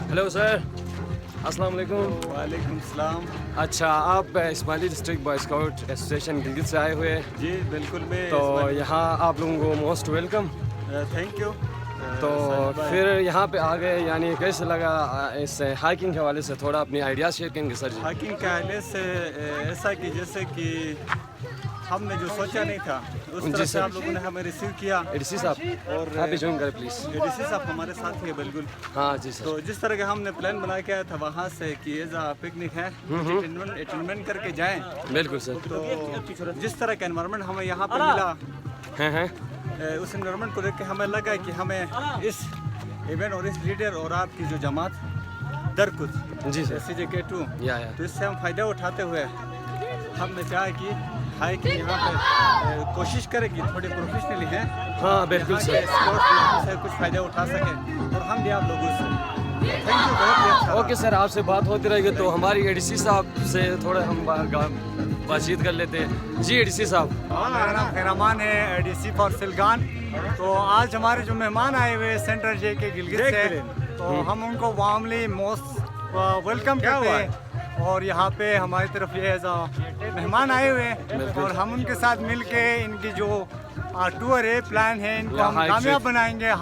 Hello sir, अस्सलाम वालेकुम। वालेकुम सलाम। अच्छा, आप Ismaili district boy scout association Gilgit से आए हुए हैं? जी बिल्कुल। मैं तो यहाँ आप लोगों को मोस्ट वेलकम। Thank you. तो फिर यहाँ पे आ गए, यानी कैसे लगा इस हाइकिंग के हवाले से थोड़ा अपनी आइडिया शेयर करेंगे सर जी? हाइकिंग के हवाले से ऐसा कि जैसे कि हमने जो सोचा नहीं था उस तरह से आप लोगों ने हमें रिसीव किया। एडीसी साहब और आप भी ज्वाइन करें प्लीज़। एडीसी साहब हमारे साथ ही है बिल्कुल। हाँ जी सर। तो जिस तरह का हमने प्लान बना के आया था वहाँ से कि एज आ पिकनिक है, अटेंडमेंट करके जाएं। बिल्कुल सर। तो जिस तरह का एनवायरनमेंट हमें यहाँ पे मिला, हैं उस एनवायरनमेंट को देख के हमें लगा कि हमें इस इवेंट और इस लीडर और आपकी जो जमात दरकुत जी सर CJK2, या तो इससे हम फ़ायदा उठाते हुए हमने चाहा कि हाइकिंग यहाँ पे कोशिश करें कि थोड़े प्रोफेशनली हैं। हाँ बिल्कुल यहाँ सर। के स्पोर्ट्स से कुछ फ़ायदा उठा सकें और हम भी आप लोगों से। थैंक यू, बहुत ही अच्छा। ओके सर, आपसे बात होती रहेगी तो हमारी एडीसी साहब से थोड़ा हम बातचीत कर लेते हैं। जी एडीसी साहब। मेरा नाम खैरामान है, ADC फॉर सिलगान। तो आज हमारे जो मेहमान आए हुए सेंटर JK गिलगित से, तो हम उनको वार्मली मोस्ट वेलकम करते हैं। और यहाँ पे हमारी तरफ ये एज मेहमान आए हुए हैं और हम उनके साथ मिल के इनकी जो टूर है, प्लान है, इनको हम कामयाब बनाएंगे।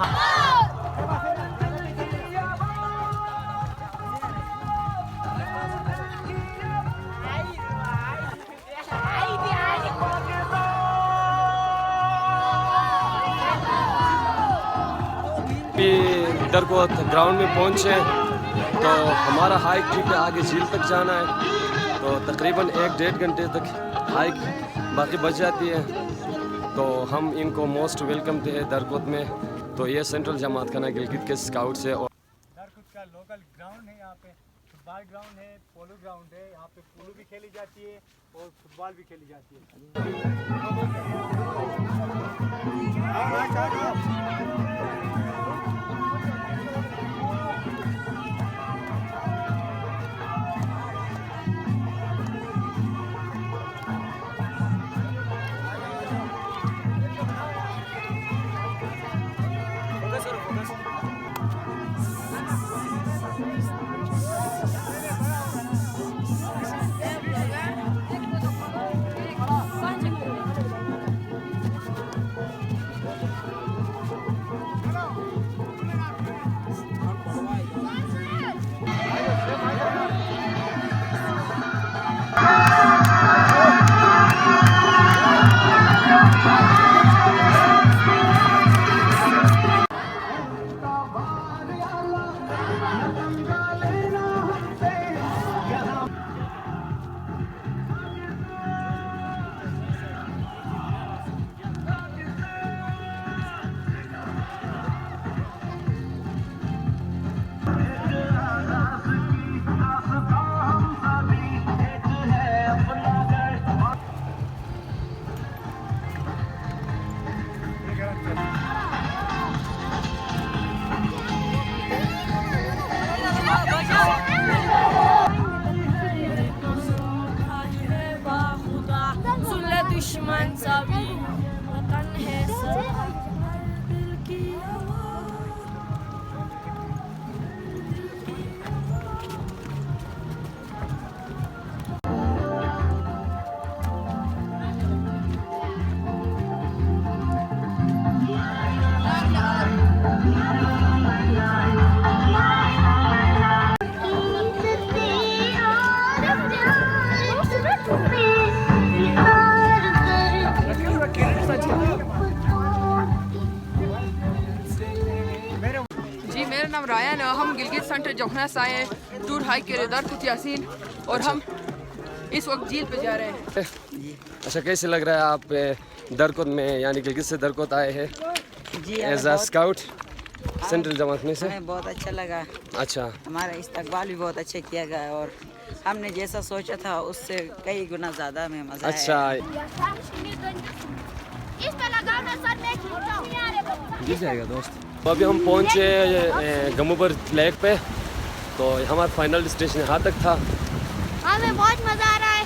दरकोत ग्राउंड में पहुँचे तो हमारा हाइक ट्रिप आगे झील तक जाना है, तो तकरीबन 1-1.5 घंटे तक हाइक बाकी बच जाती है। तो हम इनको मोस्ट वेलकम थे दरकोत में। तो ये सेंट्रल जमात खाना गिलगित के स्काउट से। और दरकुत का लोकल ग्राउंड है, यहाँ पे फुटबॉल ग्राउंड है, पोलो ग्राउंड है। यहाँ पे पोलो भी खेली जाती है और फुटबॉल भी खेली जाती है। दुश्मन सभी वतन है हर दिल की जी, मेरा नाम रायन है। हम गिलगित सेंटर जोखना से आए हैं टूर हाइक के लिए दरकुत यासीन, और हम इस वक्त झील पे जा रहे हैं। अच्छा, कैसे लग रहा है आप दरकोत में, यानी गिलगित से दरकोत आए हैं एज अ स्काउट सेंट्रल जमात में से? हमें बहुत अच्छा लगा। अच्छा, हमारा इस्तकबाल भी बहुत अच्छा किया गया और हमने जैसा सोचा था उससे कई गुना ज़्यादा हमें मज़ा आया। अच्छा इस पे लगाओ ना सर, मैं नहीं आ रहे। गिर जाएगा दोस्त। तो अभी हम पहुँचे गमुबर लेक पे, तो हमारा फाइनल डेस्टिनेशन यहाँ तक था। हमें बहुत मजा आ रहा है।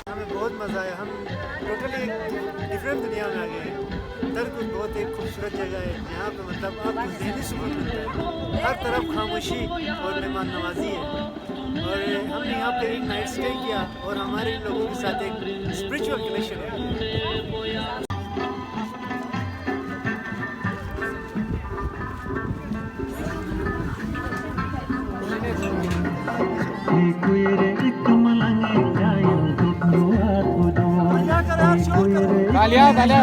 हमें बहुत मज़ा आया। हम टोटली डिफरेंट दुनिया में आ गए हैं। दरकुद बहुत एक खूबसूरत जगह है यहाँ पे मतलब आपको ज़हनी सुकून मिलता है। हर तरफ खामोशी और मेहमान नवाजी है। और हमने यहाँ पे एक नाइट स्टे किया और हमारे लोगों के साथ एक स्पिरिचुअल कनेक्शन हो गया। तालियां तालियां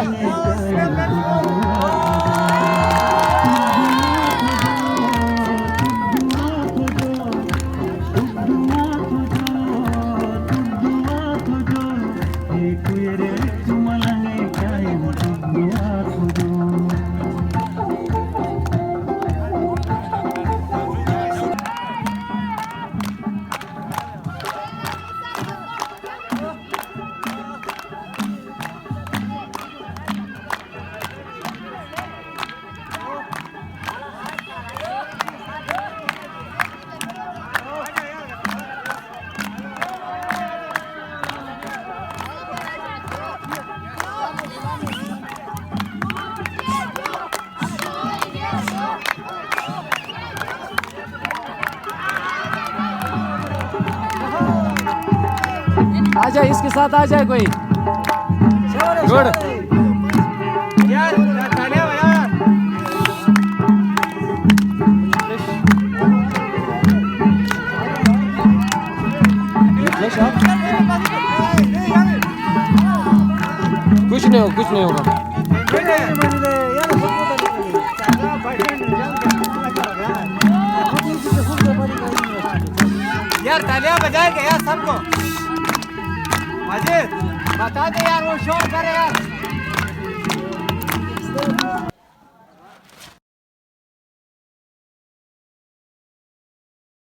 आ जाए, इसके साथ आ जाए कोई। गुड यार, तालियां बजाओ यार। कुछ नहीं होगा, कुछ नहीं होगा। यार तालियां बजाएगा यार सबको। माजिद बता दे यार, वो शो करे यार।